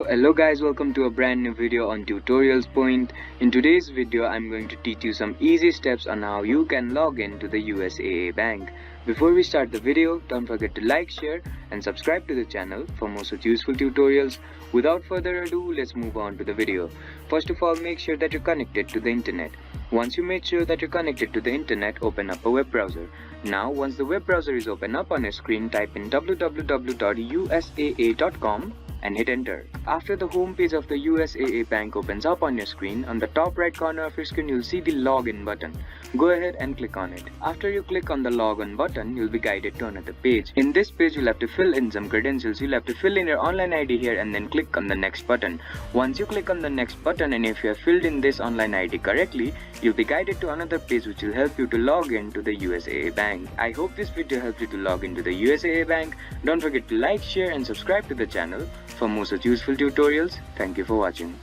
Hello guys, welcome to a brand new video on Tutorials Point. In today's video, I'm going to teach you some easy steps on how you can log in to the USAA bank. Before we start the video, don't forget to like, share and subscribe to the channel for more such useful tutorials. Without further ado, let's move on to the video. First of all, make sure that you're connected to the internet. Once you make sure that you're connected to the internet, open up a web browser. Now, once the web browser is open up on your screen, type in www.usaa.com and hit enter. After the home page of the USAA bank opens up on your screen, on the top right corner of your screen you'll see the login button. Go ahead and click on it. After you click on the login button, you'll be guided to another page. In this page you'll have to fill in some credentials. You'll have to fill in your online ID here and then click on the next button. Once you click on the next button and if you have filled in this online ID correctly, you'll be guided to another page which will help you to log in to the USAA bank. I hope this video helped you to log into the USAA bank. Don't forget to like, share and subscribe to the channel for more such useful tutorials. Thank you for watching.